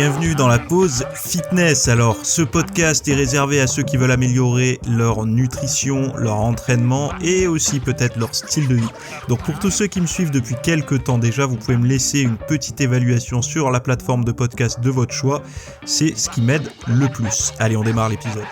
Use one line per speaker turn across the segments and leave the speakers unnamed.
Bienvenue dans la pause fitness. Alors, ce podcast est réservé à ceux qui veulent améliorer leur nutrition, leur entraînement et aussi peut-être leur style de vie. Donc, pour tous ceux qui me suivent depuis quelques temps déjà, vous pouvez me laisser une petite évaluation sur la plateforme de podcast de votre choix. C'est ce qui m'aide le plus. Allez, on démarre l'épisode.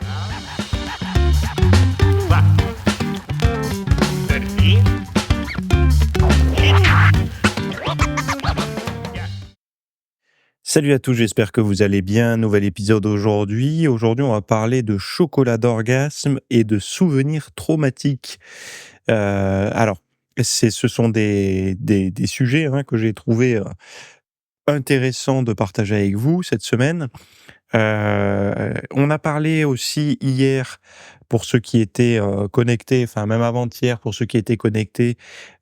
Salut à tous, j'espère que vous allez bien. Nouvel épisode aujourd'hui. Aujourd'hui, on va parler de chocolat d'orgasme et de souvenirs traumatiques. Ce sont des sujets que j'ai trouvé intéressants de partager avec vous cette semaine. On a parlé aussi hier, pour ceux qui étaient connectés, enfin même avant-hier, pour ceux qui étaient connectés,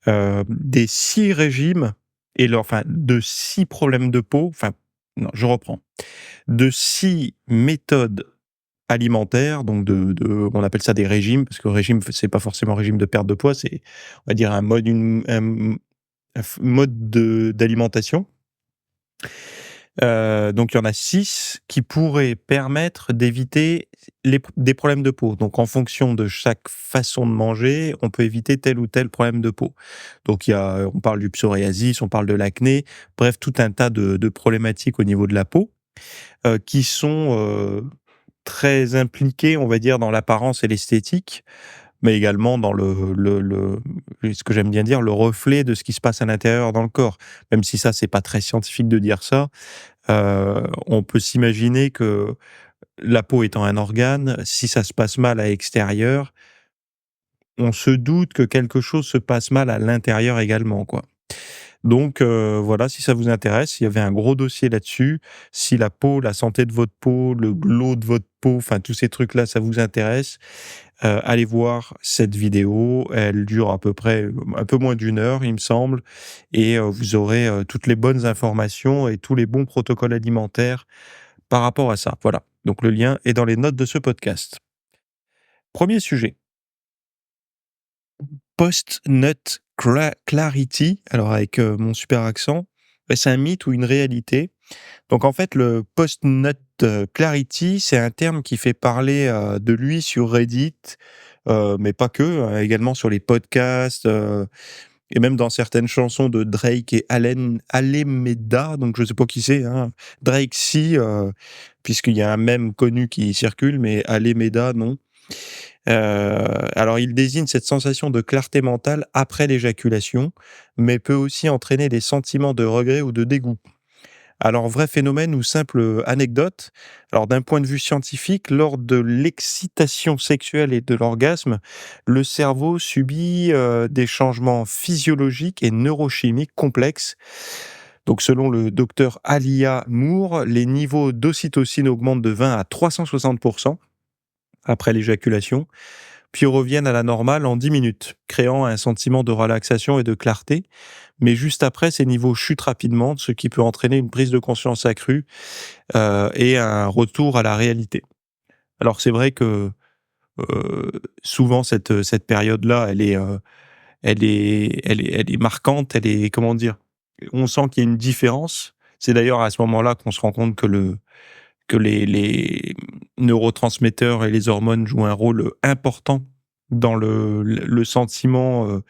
des 6 régimes de 6 problèmes de peau. Non, je reprends. De 6 méthodes alimentaires, donc on appelle ça des régimes, parce que régime, c'est pas forcément un régime de perte de poids, c'est, on va dire, un mode d'alimentation. Donc il y en a 6 qui pourraient permettre d'éviter des problèmes de peau. Donc en fonction de chaque façon de manger, on peut éviter tel ou tel problème de peau. Donc on parle du psoriasis, on parle de l'acné, bref, tout un tas de problématiques au niveau de la peau qui sont très impliquées, on va dire, dans l'apparence et l'esthétique, mais également dans ce que j'aime bien dire, le reflet de ce qui se passe à l'intérieur dans le corps. Même si ça, c'est pas très scientifique de dire ça, on peut s'imaginer que la peau étant un organe, si ça se passe mal à l'extérieur, on se doute que quelque chose se passe mal à l'intérieur également, quoi. Donc voilà, si ça vous intéresse, il y avait un gros dossier là-dessus. Si la peau, la santé de votre peau, le glow de votre peau, enfin tous ces trucs-là, ça vous intéresse, allez voir cette vidéo. Elle dure à peu près un peu moins d'1 heure, il me semble, et vous aurez toutes les bonnes informations et tous les bons protocoles alimentaires par rapport à ça. Voilà, donc le lien est dans les notes de ce podcast. Premier sujet. Post-nut clarity, alors avec mon super accent, c'est un mythe ou une réalité? Donc en fait, le post-nut clarity, c'est un terme qui fait parler de lui sur Reddit, mais pas que, également sur les podcasts, et même dans certaines chansons de Drake et Alemeda, donc je sais pas qui c'est, hein. Drake si, puisqu'il y a un mème connu qui circule, mais Alemeda non. Alors il désigne cette sensation de clarté mentale après l'éjaculation, mais peut aussi entraîner des sentiments de regret ou de dégoût. Alors vrai phénomène ou simple anecdote, alors d'un point de vue scientifique, lors de l'excitation sexuelle et de l'orgasme, le cerveau subit des changements physiologiques et neurochimiques complexes. Donc selon le docteur Alia Moore, les niveaux d'ocytocine augmentent de 20 à 360% après l'éjaculation, puis reviennent à la normale en 10 minutes, créant un sentiment de relaxation et de clarté. Mais juste après, ces niveaux chutent rapidement, ce qui peut entraîner une prise de conscience accrue et un retour à la réalité. Alors c'est vrai que souvent cette période-là, elle est marquante, elle est, comment dire, on sent qu'il y a une différence. C'est d'ailleurs à ce moment-là qu'on se rend compte que les neurotransmetteurs et les hormones jouent un rôle important dans le sentiment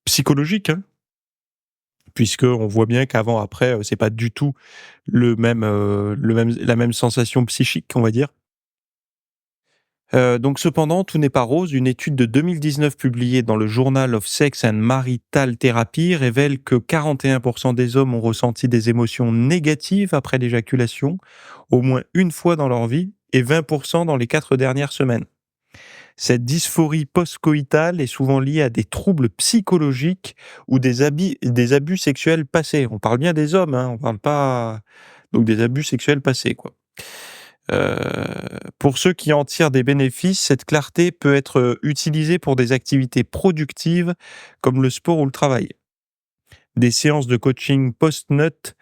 psychologique, hein, puisqu'on voit bien qu'avant, après, c'est pas du tout la même sensation psychique, on va dire. Donc cependant, tout n'est pas rose. Une étude de 2019 publiée dans le Journal of Sex and Marital Therapy révèle que 41% des hommes ont ressenti des émotions négatives après l'éjaculation, au moins une fois dans leur vie, et 20% dans les 4 dernières semaines. Cette dysphorie post-coïtale est souvent liée à des troubles psychologiques ou des abus sexuels passés. On parle bien des hommes, hein, on parle pas donc des abus sexuels passés, quoi. Pour ceux qui en tirent des bénéfices, cette clarté peut être utilisée pour des activités productives comme le sport ou le travail. Des séances de coaching post-nut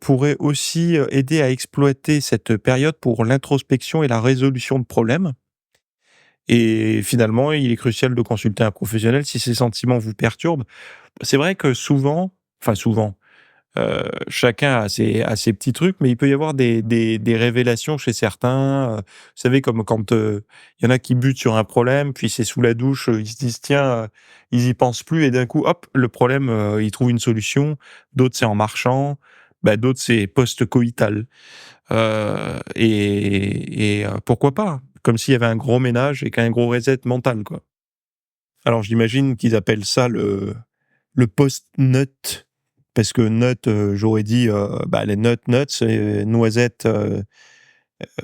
pourraient aussi aider à exploiter cette période pour l'introspection et la résolution de problèmes. Et finalement, il est crucial de consulter un professionnel si ces sentiments vous perturbent. C'est vrai que souvent, Chacun a ses petits trucs, mais il peut y avoir des révélations chez certains. Vous savez, comme quand il y en a qui butent sur un problème, puis c'est sous la douche, ils se disent tiens, ils y pensent plus, et d'un coup, hop, le problème, ils trouvent une solution. D'autres, c'est en marchant. Bah, d'autres, c'est post-coïtal. Pourquoi pas? Comme s'il y avait un gros ménage et qu'un gros reset mental, quoi. Alors j'imagine qu'ils appellent ça le post-nut, parce que nut, j'aurais dit, bah, les nuts, noisettes,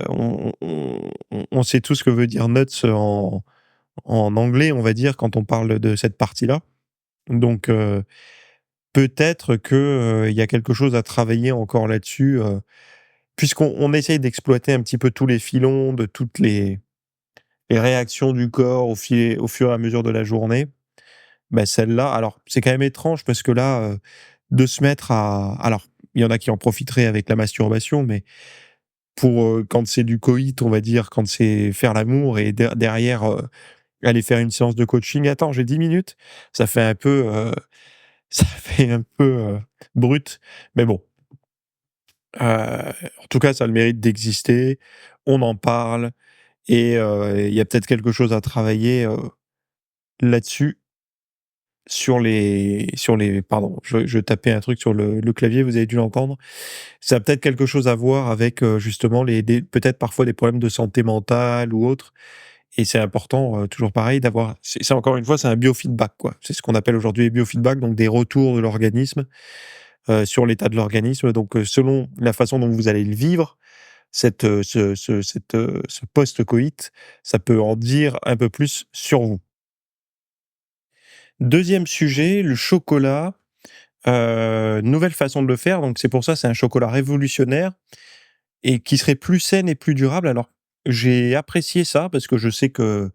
on sait tout ce que veut dire nuts en anglais, on va dire, quand on parle de cette partie-là. Donc peut-être que, il y a quelque chose à travailler encore là-dessus, puisqu'on essaye d'exploiter un petit peu tous les filons de toutes les réactions du corps au fur et à mesure de la journée. Bah, celle-là, alors c'est quand même étrange parce que là, de se mettre à alors, il y en a qui en profiteraient avec la masturbation, mais pour, quand c'est du coït, on va dire, quand c'est faire l'amour et derrière, aller faire une séance de coaching: «Attends, j'ai 10 minutes», ça fait un peu, ça fait un peu, brut, mais bon, en tout cas, ça a le mérite d'exister. On en parle et il y a peut-être quelque chose à travailler, là-dessus. Pardon, je tapais un truc sur le clavier, vous avez dû l'entendre. Ça a peut-être quelque chose à voir avec, justement peut-être parfois des problèmes de santé mentale ou autre, et c'est important, toujours pareil d'avoir c'est encore une fois, c'est un biofeedback, quoi. C'est ce qu'on appelle aujourd'hui les biofeedback, donc des retours de l'organisme, sur l'état de l'organisme. Donc, selon la façon dont vous allez le vivre, ce post-coït, ça peut en dire un peu plus sur vous. Deuxième sujet, le chocolat. Nouvelle façon de le faire, donc c'est pour ça, c'est un chocolat révolutionnaire et qui serait plus saine et plus durable. Alors, j'ai apprécié ça parce que je sais que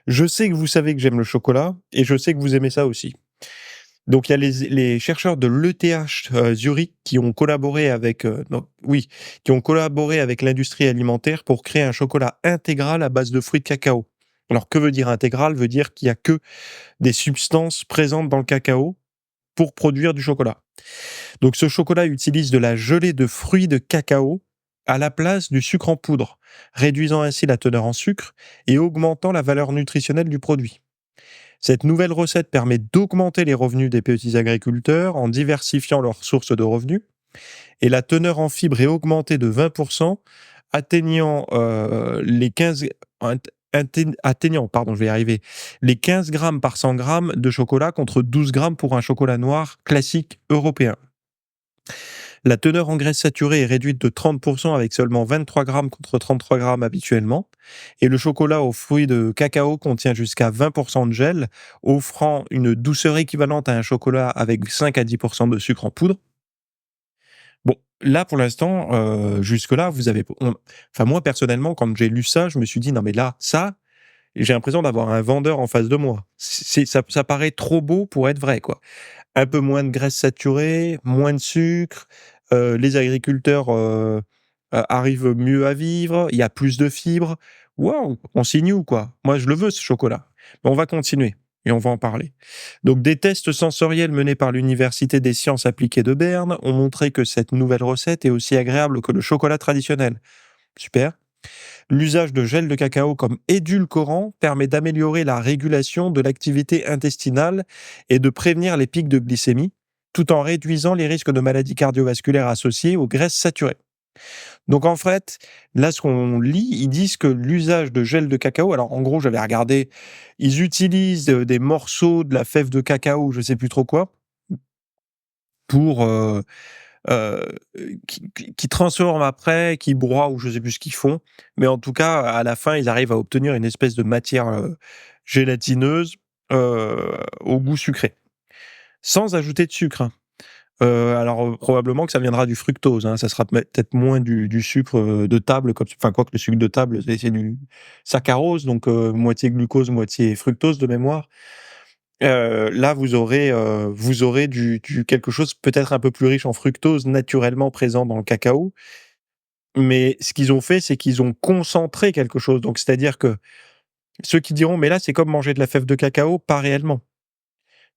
vous savez que j'aime le chocolat et je sais que vous aimez ça aussi. Donc il y a les chercheurs de l'ETH, Zurich qui ont collaboré avec, non, oui, qui ont collaboré avec l'industrie alimentaire pour créer un chocolat intégral à base de fruits de cacao. Alors que veut dire intégral? Veut dire qu'il y a que des substances présentes dans le cacao pour produire du chocolat. Donc ce chocolat utilise de la gelée de fruits de cacao à la place du sucre en poudre, réduisant ainsi la teneur en sucre et augmentant la valeur nutritionnelle du produit. Cette nouvelle recette permet d'augmenter les revenus des petits agriculteurs en diversifiant leurs sources de revenus, et la teneur en fibres est augmentée de 20%, atteignant les 15 atteignant, pardon, je vais y arriver, les 15 grammes par 100 grammes de chocolat contre 12 grammes pour un chocolat noir classique européen. La teneur en graisse saturée est réduite de 30% avec seulement 23 grammes contre 33 grammes habituellement. Et le chocolat aux fruits de cacao contient jusqu'à 20% de gel, offrant une douceur équivalente à un chocolat avec 5 à 10% de sucre en poudre. Bon, là pour l'instant, jusque-là, enfin moi personnellement, quand j'ai lu ça, je me suis dit non mais là, ça, j'ai l'impression d'avoir un vendeur en face de moi. Ça paraît trop beau pour être vrai, quoi. Un peu moins de graisse saturée, moins de sucre, les agriculteurs, arrivent mieux à vivre, il y a plus de fibres. Waouh! On signe où, quoi? Moi, je le veux ce chocolat. Mais on va continuer et on va en parler. Donc des tests sensoriels menés par l'Université des sciences appliquées de Berne ont montré que cette nouvelle recette est aussi agréable que le chocolat traditionnel. Super. L'usage de gel de cacao comme édulcorant permet d'améliorer la régulation de l'activité intestinale et de prévenir les pics de glycémie, tout en réduisant les risques de maladies cardiovasculaires associés aux graisses saturées. Donc en fait, là ce qu'on lit, ils disent que l'usage de gel de cacao, alors en gros j'avais regardé, ils utilisent des morceaux de la fève de cacao, je sais plus trop quoi, pour heu, qui transforment après, qui broient ou je sais plus ce qu'ils font. Mais en tout cas, à la fin, ils arrivent à obtenir une espèce de matière, gélatineuse, au goût sucré, sans ajouter de sucre, hein. Alors, probablement que ça viendra du fructose, hein, ça sera peut-être moins du sucre, de table comme enfin quoique le sucre de table, c'est du saccharose, donc moitié glucose, moitié fructose de mémoire. Là, vous aurez du quelque chose peut-être un peu plus riche en fructose naturellement présent dans le cacao. Mais ce qu'ils ont fait, c'est qu'ils ont concentré quelque chose. Donc c'est-à-dire que ceux qui diront: «Mais là, c'est comme manger de la fève de cacao», pas réellement,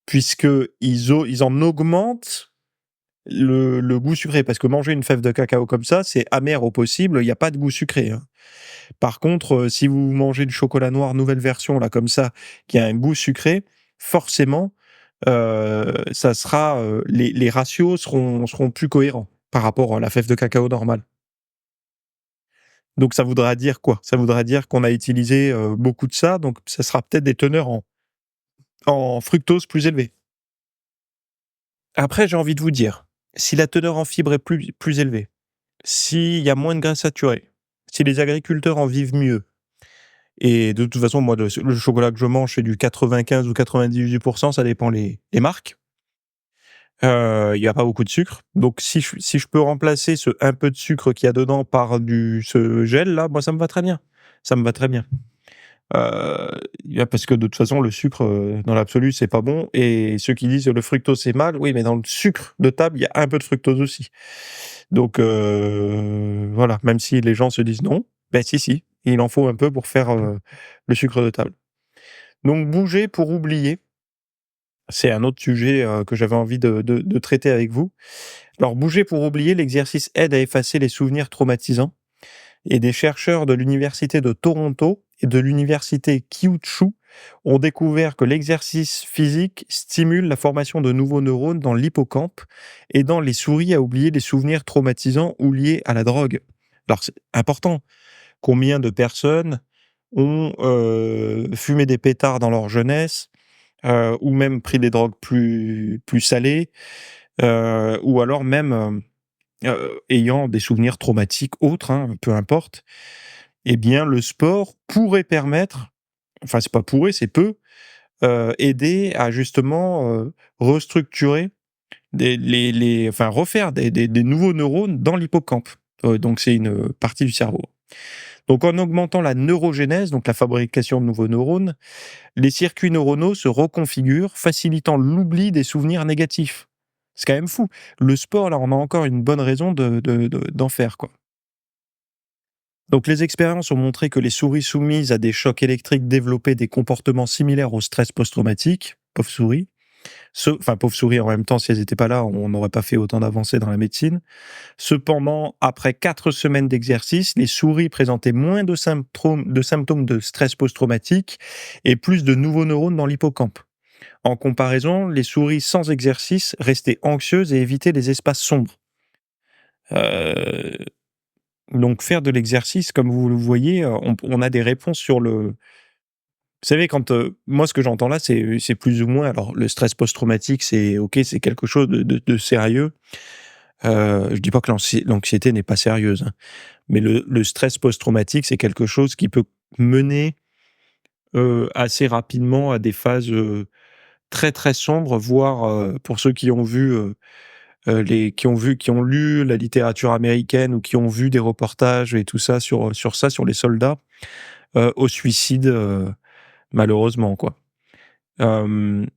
puisqu'ils en augmentent le goût sucré. Parce que manger une fève de cacao comme ça, c'est amer au possible, il y a pas de goût sucré, hein. Par contre, si vous mangez du chocolat noir nouvelle version là comme ça, qui a un goût sucré, forcément, ça sera, les ratios seront plus cohérents par rapport à la fève de cacao normale. Donc ça voudra dire quoi? Ça voudra dire qu'on a utilisé, beaucoup de ça, donc ça sera peut-être des teneurs en fructose plus élevées. Après, j'ai envie de vous dire, si la teneur en fibres est plus élevée, s'il y a moins de grains saturés, si les agriculteurs en vivent mieux, et de toute façon, moi, le chocolat que je mange, c'est du 95 ou 98, ça dépend les marques. Il y a pas beaucoup de sucre. Donc si je peux remplacer ce un peu de sucre qu'il y a dedans par ce gel-là, moi, ça me va très bien. Ça me va très bien. Parce que de toute façon, le sucre, dans l'absolu, c'est pas bon, et ceux qui disent: «Le fructose, c'est mal», oui, mais dans le sucre de table, il y a un peu de fructose aussi. Donc voilà, même si les gens se disent: «Non», ben si, si, il en faut un peu pour faire, le sucre de table. Donc bouger pour oublier, c'est un autre sujet, que j'avais envie de traiter avec vous. Alors bouger pour oublier, l'exercice aide à effacer les souvenirs traumatisants, et des chercheurs de l'université de Toronto et de l'université Kyushu ont découvert que l'exercice physique stimule la formation de nouveaux neurones dans l'hippocampe, aidant les souris à oublier les souvenirs traumatisants ou liés à la drogue. Alors c'est important. Combien de personnes ont fumé des pétards dans leur jeunesse, ou même pris des drogues plus salées, ou alors même ayant des souvenirs traumatiques autres, hein, peu importe. Eh bien, le sport pourrait permettre, enfin c'est pas pourrait, c'est peut, aider à justement, restructurer enfin refaire des nouveaux neurones dans l'hippocampe. Donc c'est une partie du cerveau. Donc en augmentant la neurogénèse, donc la fabrication de nouveaux neurones, les circuits neuronaux se reconfigurent, facilitant l'oubli des souvenirs négatifs. C'est quand même fou. Le sport, là, on a encore une bonne raison d'en faire, quoi. Donc les expériences ont montré que les souris soumises à des chocs électriques développaient des comportements similaires au stress post-traumatique. Pauvres souris. Enfin, pauvres souris, en même temps, si elles n'étaient pas là, on n'aurait pas fait autant d'avancées dans la médecine. Cependant, après 4 semaines d'exercice, les souris présentaient moins de symptômes de stress post-traumatique et plus de nouveaux neurones dans l'hippocampe. En comparaison, les souris sans exercice restaient anxieuses et évitaient les espaces sombres. Euh, donc faire de l'exercice, comme vous le voyez, on a des réponses sur le... Vous savez, quand moi, ce que j'entends là, c'est plus ou moins... Alors, le stress post-traumatique, c'est OK, c'est quelque chose de sérieux. Je dis pas que l'anxiété n'est pas sérieuse, hein, mais le stress post-traumatique, c'est quelque chose qui peut mener assez rapidement à des phases très très sombres, voire pour ceux qui ont vu qui ont lu la littérature américaine ou qui ont vu des reportages et tout ça sur les soldats, au suicide, malheureusement, quoi.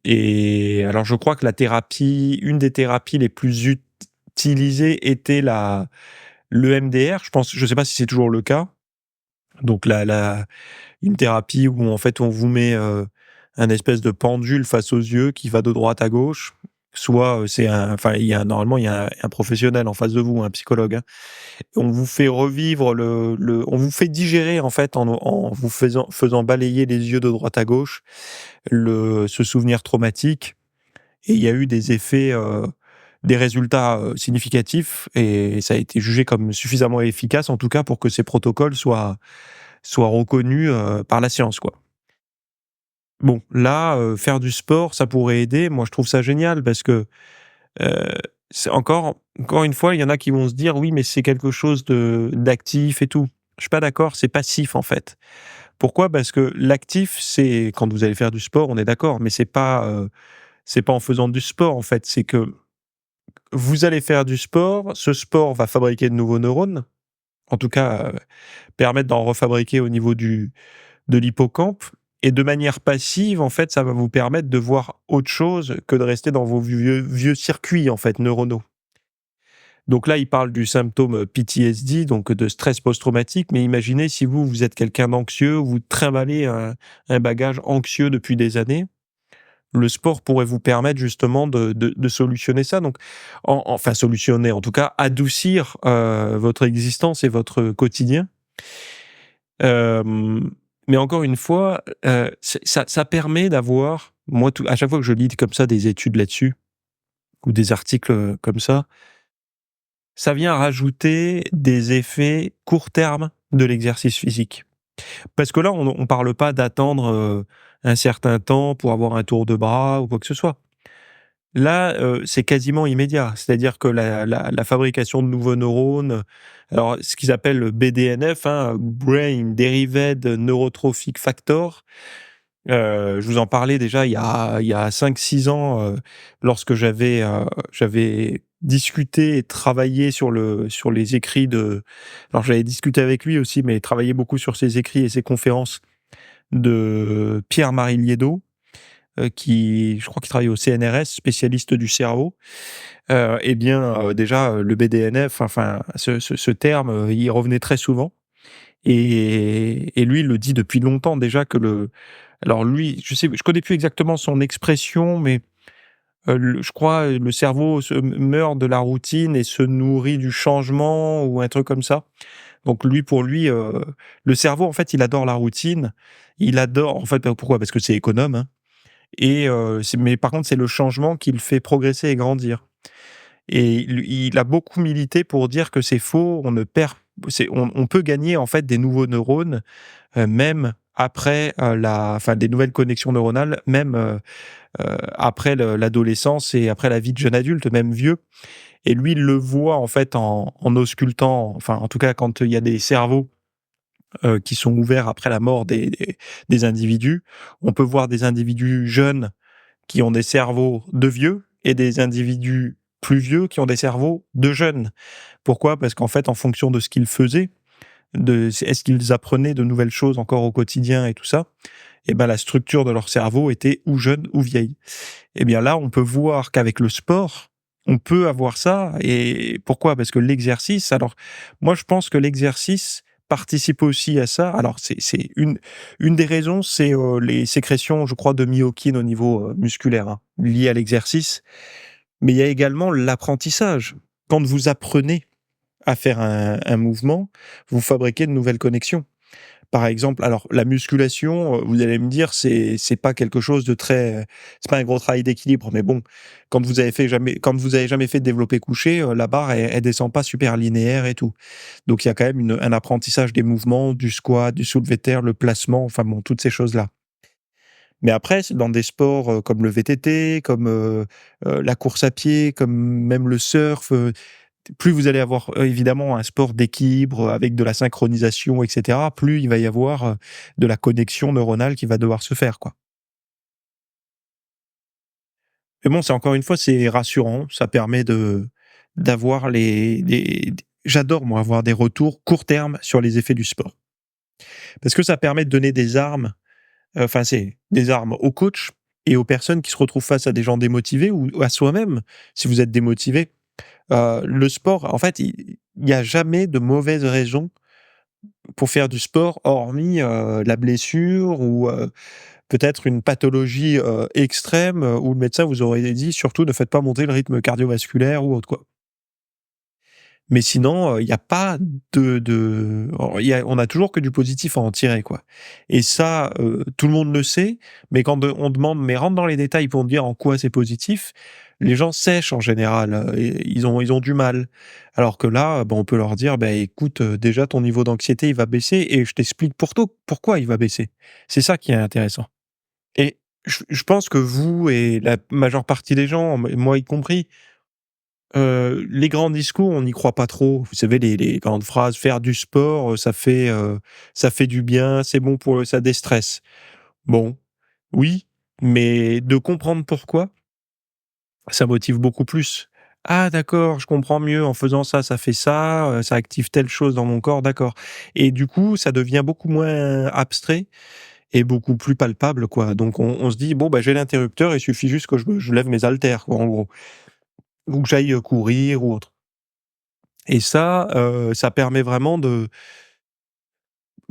Et alors je crois que une des thérapies les plus utilisées était l'EMDR. Je sais pas si c'est toujours le cas. Donc une thérapie où en fait on vous met un espèce de pendule face aux yeux qui va de droite à gauche. Soit enfin normalement il y a un professionnel en face de vous, un psychologue, hein. On vous fait revivre on vous fait digérer en fait en vous faisant balayer les yeux de droite à gauche ce souvenir traumatique. Et il y a eu des effets, des résultats significatifs, et ça a été jugé comme suffisamment efficace en tout cas pour que ces protocoles soient reconnus par la science, quoi. Bon, là, faire du sport, ça pourrait aider. Moi, je trouve ça génial parce que, heu, c'est encore une fois, il y en a qui vont se dire: «Oui, mais c'est quelque chose d'actif et tout». Je suis pas d'accord, c'est passif, en fait. Pourquoi? Parce que l'actif, c'est quand vous allez faire du sport, on est d'accord, mais c'est pas en faisant du sport, en fait. C'est que vous allez faire du sport, ce sport va fabriquer de nouveaux neurones, en tout cas, permettre d'en refabriquer au niveau de l'hippocampe, et de manière passive, en fait, ça va vous permettre de voir autre chose que de rester dans vos vieux circuits, en fait, neuronaux. Donc là, il parle du symptôme PTSD, donc de stress post-traumatique, mais imaginez si vous êtes quelqu'un d'anxieux, vous trimballez un bagage anxieux depuis des années, le sport pourrait vous permettre justement de solutionner ça. Donc, enfin solutionner, en tout cas adoucir votre existence et votre quotidien. Euh, mais encore une fois, ça permet d'avoir, moi, à chaque fois que je lis comme ça des études là-dessus ou des articles comme ça vient rajouter des effets court terme de l'exercice physique. Parce que là, on parle pas d'attendre un certain temps pour avoir un tour de bras ou quoi que ce soit. Là, c'est quasiment immédiat. C'est-à-dire que la fabrication de nouveaux neurones, alors ce qu'ils appellent le BDNF, hein, Brain Derived Neurotrophic Factor, je vous en parlais déjà il y a 5-6 ans, lorsque j'avais discuté et travaillé sur les écrits de alors j'avais discuté avec lui aussi, mais travaillé beaucoup sur ses écrits et ses conférences de Pierre-Marie Liédot, qui je crois qu'il travaille au CNRS, spécialiste du cerveau. Eh bien, déjà, le BDNF, enfin, ce terme, il revenait très souvent et lui, il le dit depuis longtemps déjà que alors lui, je connais plus exactement son expression, mais je crois, le cerveau meurt de la routine et se nourrit du changement ou un truc comme ça. Donc lui, pour lui, le cerveau, en fait, il adore la routine. Il adore, en fait, pourquoi? Parce que c'est économe, hein, et mais par contre, c'est le changement qui le fait progresser et grandir. Et il a beaucoup milité pour dire que c'est faux, on ne perd, on peut gagner en fait des nouveaux neurones, même après enfin des nouvelles connexions neuronales, même après l'adolescence et après la vie de jeune adulte, même vieux. Et lui, il le voit en fait en auscultant, enfin en tout cas quand il y a des cerveaux qui sont ouverts après la mort des individus, on peut voir des individus jeunes qui ont des cerveaux de vieux et des individus plus vieux qui ont des cerveaux de jeunes. Pourquoi? Parce qu'en fait, en fonction de ce qu'ils faisaient, est-ce qu'ils apprenaient de nouvelles choses encore au quotidien et tout ça, et ben la structure de leur cerveau était ou jeune ou vieille. Et bien là, on peut voir qu'avec le sport, on peut avoir ça. Et pourquoi? Parce que l'exercice, alors moi je pense que l'exercice participe aussi à ça. Alors c'est une des raisons, c'est les sécrétions, je crois, de myokine au niveau musculaire, hein, liées à l'exercice. Mais il y a également l'apprentissage. Quand vous apprenez à faire un mouvement, vous fabriquez de nouvelles connexions. Par exemple, alors la musculation, vous allez me dire, c'est pas quelque chose de très, c'est pas un gros travail d'équilibre, mais bon, quand vous avez jamais fait de développé couché, la barre elle descend pas super linéaire et tout. Donc il y a quand même un apprentissage des mouvements, du squat, du soulevé de terre, le placement, enfin bon, toutes ces choses-là. Mais après, c'est dans des sports comme le VTT, comme la course à pied, comme même le surf, plus vous allez avoir évidemment un sport d'équilibre avec de la synchronisation, etc., plus il va y avoir de la connexion neuronale qui va devoir se faire, quoi. Mais bon, c'est encore une fois, c'est rassurant, ça permet d'avoir j'adore moi avoir des retours court terme sur les effets du sport. Parce que ça permet de donner des armes, enfin c'est des armes aux coachs et aux personnes qui se retrouvent face à des gens démotivés ou à soi-même, si vous êtes démotivé. Le sport, en fait, il y a jamais de mauvaise raison pour faire du sport, hormis la blessure ou peut-être une pathologie extrême où le médecin vous aurait dit surtout ne faites pas monter le rythme cardiovasculaire ou autre quoi. Mais sinon, il y a pas on a toujours que du positif à en tirer quoi. Et ça, tout le monde le sait, mais quand on demande mais rentre dans les détails pour me dire en quoi c'est positif, les gens sèchent en général, et ils ont du mal. Alors que là, on peut leur dire: «Beh, écoute, déjà ton niveau d'anxiété, il va baisser et je t'explique pourquoi il va baisser». C'est ça qui est intéressant. Et je pense que vous et la majeure partie des gens, moi y compris, les grands discours, on n'y croit pas trop. Vous savez, les grandes phrases: «Faire du sport, ça fait du bien, c'est bon pour ça déstresse». Bon, oui, mais de comprendre pourquoi, ça motive beaucoup plus. «Ah d'accord, je comprends mieux, en faisant ça, ça fait ça, ça active telle chose dans mon corps, d'accord». Et du coup, ça devient beaucoup moins abstrait et beaucoup plus palpable, quoi. Donc on se dit: «Bon, bah, j'ai l'interrupteur, il suffit juste que je lève mes haltères, quoi, en gros, ou que j'aille, courir ou autre». Et ça permet vraiment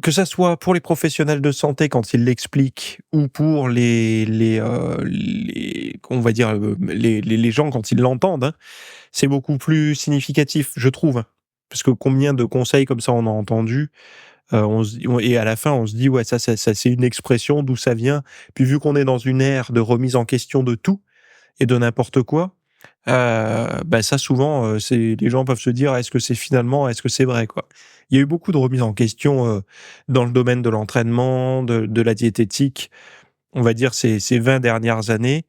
que ça soit pour les professionnels de santé quand ils l'expliquent ou pour les on va dire, les gens quand ils l'entendent, hein, c'est beaucoup plus significatif, je trouve, hein. Parce que combien de conseils comme ça on a entendu, on se dit et à la fin on se dit: «Ouais, ça c'est une expression, d'où ça vient?» Puis vu qu'on est dans une ère de remise en question de tout et de n'importe quoi, bah, ça souvent, c'est les gens peuvent se dire: «Est-ce que c'est vrai, quoi?» Il y a eu beaucoup de remises en question, dans le domaine de l'entraînement, de la diététique. On va dire ces 20 dernières années,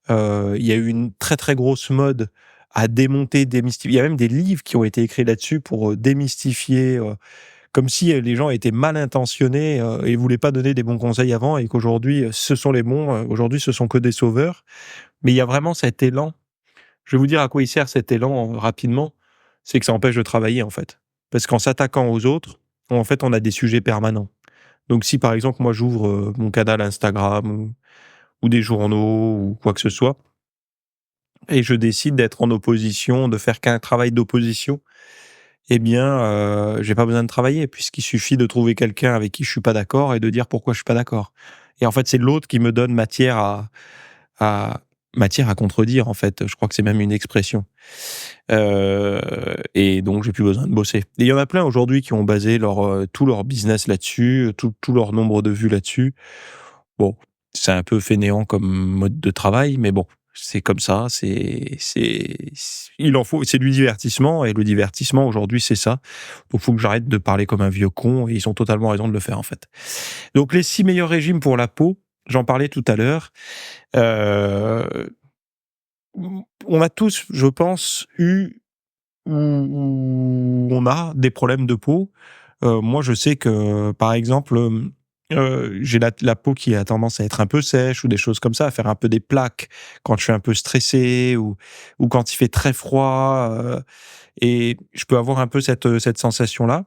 il y a eu une très, très grosse mode à démonter, démystifier. Il y a même des livres qui ont été écrits là-dessus pour, démystifier, comme si, les gens étaient mal intentionnés, et voulaient pas donner des bons conseils avant et qu'aujourd'hui, ce sont les bons, aujourd'hui ce sont que des sauveurs. Mais il y a vraiment cet élan. Je vais vous dire à quoi il sert cet élan, rapidement, c'est que ça empêche de travailler, en fait. Parce qu'en s'attaquant aux autres, en fait, on a des sujets permanents. Donc si, par exemple, moi, j'ouvre, mon canal Instagram ou des journaux ou quoi que ce soit et je décide d'être en opposition, de faire qu'un travail d'opposition, eh bien, j'ai pas besoin de travailler puisqu'il suffit de trouver quelqu'un avec qui je suis pas d'accord et de dire pourquoi je suis pas d'accord. Et en fait, c'est l'autre qui me donne à matière à contredire, en fait. Je crois que c'est même une expression. Heu et donc j'ai plus besoin de bosser. Et il y en a plein aujourd'hui qui ont basé tout leur business là-dessus, tout leur nombre de vues là-dessus. Bon, c'est un peu fainéant comme mode de travail, mais bon, c'est comme ça, il en faut, c'est du divertissement et le divertissement aujourd'hui, c'est ça. Donc faut que j'arrête de parler comme un vieux con et ils ont totalement raison de le faire, en fait. Donc les 6 meilleurs régimes pour la peau, j'en parlais tout à l'heure. Heu, on a tous, je pense, eu où on a des problèmes de peau. Moi, je sais que, par exemple, j'ai la peau qui a tendance à être un peu sèche ou des choses comme ça, à faire un peu des plaques quand je suis un peu stressé ou quand il fait très froid, et je peux avoir un peu cette sensation-là.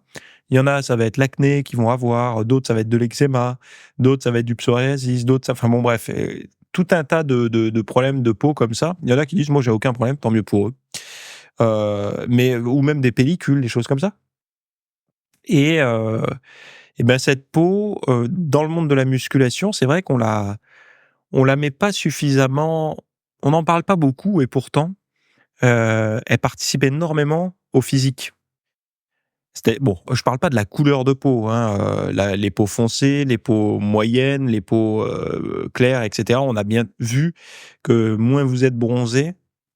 Il y en a, ça va être l'acné qu'ils vont avoir, d'autres, ça va être de l'eczéma, d'autres, ça va être du psoriasis, d'autres, ça enfin bon bref, tout un tas de problèmes de peau comme ça. Il y en a qui disent: «Moi, j'ai aucun problème», tant mieux pour eux. Mais ou même des pellicules, des choses comme ça. Et et ben, cette peau, dans le monde de la musculation, c'est vrai on la met pas suffisamment, on n'en parle pas beaucoup et pourtant, elle participe énormément au physique. Bon, je parle pas de la couleur de peau, hein, la les peaux foncées, les peaux moyennes, les peaux, claires et cetera. On a bien vu que moins vous êtes bronzé,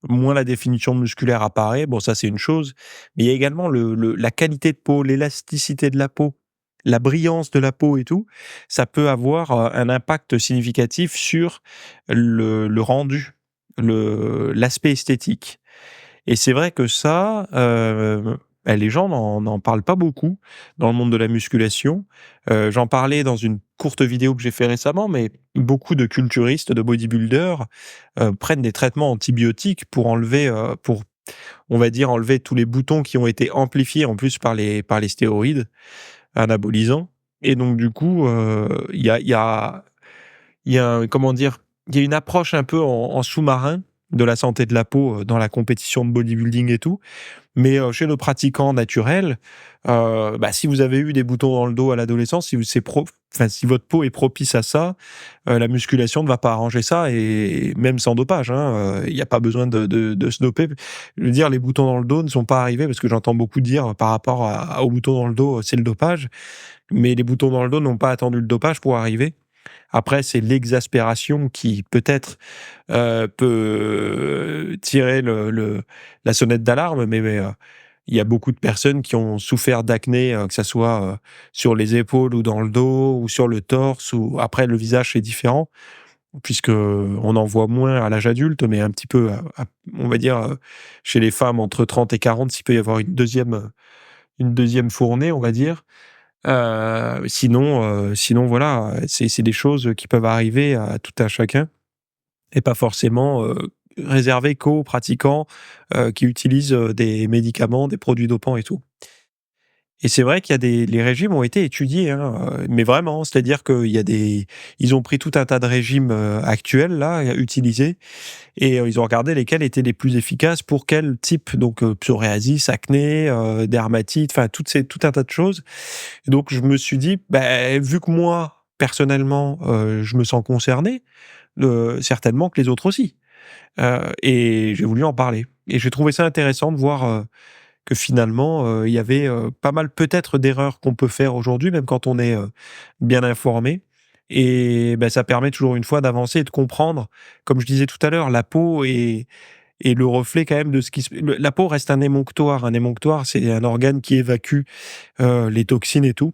moins la définition musculaire apparaît. Bon, ça, c'est une chose, mais il y a également la qualité de peau, l'élasticité de la peau, la brillance de la peau et tout. Ça peut avoir, un impact significatif sur le rendu, l'aspect esthétique. Et c'est vrai que ça, bah, les gens n'en parlent pas beaucoup dans le monde de la musculation. J'en parlais dans une courte vidéo que j'ai fait récemment, mais beaucoup de culturistes, de bodybuilders, prennent des traitements antibiotiques pour enlever, on va dire, enlever tous les boutons qui ont été amplifiés en plus par les stéroïdes anabolisants. Et donc du coup, il y a comment dire? Il y a une approche un peu en sous-marin de la santé de la peau, dans la compétition de bodybuilding et tout. Mais, chez nos pratiquants naturels, bah, si vous avez eu des boutons dans le dos à l'adolescence, si vous c'est pro enfin, si votre peau est propice à ça, la musculation ne va pas arranger ça et même sans dopage, hein, il y a pas besoin de se doper. Je veux dire, les boutons dans le dos ne sont pas arrivés parce que j'entends beaucoup dire par rapport aux boutons dans le dos, c'est le dopage. Mais les boutons dans le dos n'ont pas attendu le dopage pour arriver. Après, c'est l'exaspération qui peut-être, peut tirer la sonnette d'alarme, mais il y a beaucoup de personnes qui ont souffert d'acné, que ça soit, sur les épaules ou dans le dos ou sur le torse ou après le visage, c'est différent puisque on en voit moins à l'âge adulte, mais un petit peu on va dire, chez les femmes entre 30 et 40, il peut y avoir une deuxième fournée, on va dire. Sinon voilà, c'est des choses qui peuvent arriver à tout un chacun et pas forcément, réservées qu'aux pratiquants, qui utilisent, des médicaments, des produits dopants et tout. Et c'est vrai qu'il y a les régimes ont été étudiés, hein, mais vraiment, c'est-à-dire ils ont pris tout un tas de régimes actuels là utilisés et ils ont regardé lesquels étaient les plus efficaces pour quel type, donc psoriasis, acné, dermatite, enfin tout un tas de choses. Et donc je me suis dit, vu que moi personnellement je me sens concerné, certainement que les autres aussi. Et j'ai voulu en parler. Et j'ai trouvé ça intéressant de voir que finalement, il y avait pas mal peut-être d'erreurs qu'on peut faire aujourd'hui, même quand on est bien informé. Et ça permet toujours une fois d'avancer et de comprendre. Comme je disais tout à l'heure, la peau est le reflet quand même de ce qui se... La peau reste un émonctoire. Un émonctoire, c'est un organe qui évacue les toxines et tout.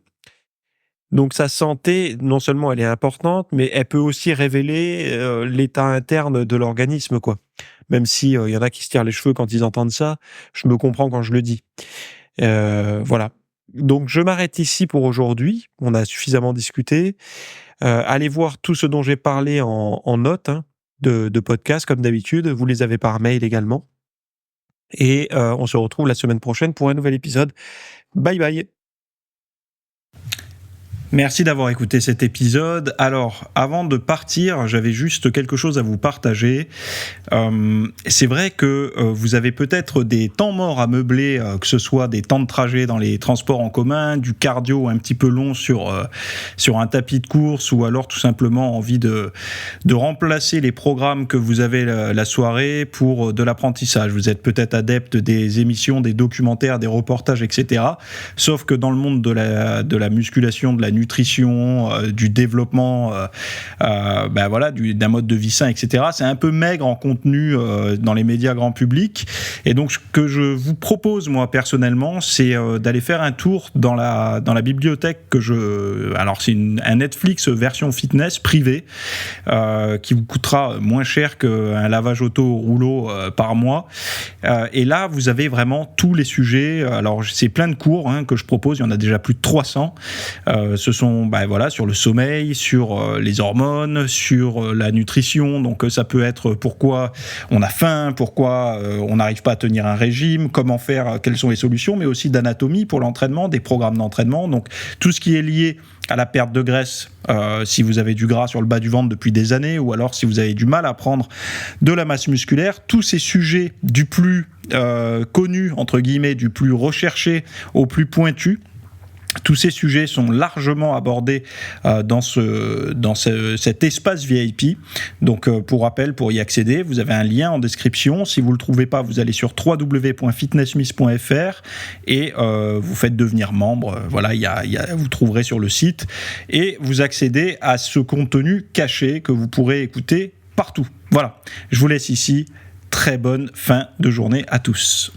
Donc sa santé, non seulement elle est importante, mais elle peut aussi révéler l'état interne de l'organisme, quoi. Même si y en a qui se tirent les cheveux quand ils entendent ça, je me comprends quand je le dis. Voilà. Donc je m'arrête ici pour aujourd'hui. On a suffisamment discuté. Allez voir tout ce dont j'ai parlé en notes de podcast, comme d'habitude. Vous les avez par mail également. Et on se retrouve la semaine prochaine pour un nouvel épisode. Bye bye. Merci d'avoir écouté cet épisode. Alors, avant de partir, j'avais juste quelque chose à vous partager. C'est vrai que vous avez peut-être des temps morts à meubler, que ce soit des temps de trajet dans les transports en commun, du cardio un petit peu long sur un tapis de course, ou alors tout simplement envie de remplacer les programmes que vous avez la soirée pour de l'apprentissage. Vous êtes peut-être adepte des émissions, des documentaires, des reportages, etc. Sauf que dans le monde de la musculation, de la nutrition, du développement, d'un mode de vie sain, etc. C'est un peu maigre en contenu dans les médias grand public. Et donc, ce que je vous propose, moi, personnellement, c'est d'aller faire un tour dans la bibliothèque alors, c'est un Netflix version fitness privée qui vous coûtera moins cher qu'un lavage auto rouleau par mois. Et là, vous avez vraiment tous les sujets. Alors, c'est plein de cours que je propose. Il y en a déjà plus de 300. Ce sont sur le sommeil, sur les hormones, sur la nutrition. Donc ça peut être pourquoi on a faim, pourquoi on n'arrive pas à tenir un régime, comment faire, quelles sont les solutions, mais aussi d'anatomie pour l'entraînement, des programmes d'entraînement. Donc tout ce qui est lié à la perte de graisse, si vous avez du gras sur le bas du ventre depuis des années, ou alors si vous avez du mal à prendre de la masse musculaire, tous ces sujets du plus connu, entre guillemets, du plus recherché au plus pointu, tous ces sujets sont largement abordés dans cet espace VIP. Donc, pour rappel, pour y accéder, vous avez un lien en description. Si vous ne le trouvez pas, vous allez sur www.fitnessmiss.fr et vous faites devenir membre. Voilà, vous trouverez sur le site. Et vous accédez à ce contenu caché que vous pourrez écouter partout. Voilà, je vous laisse ici. Très bonne fin de journée à tous.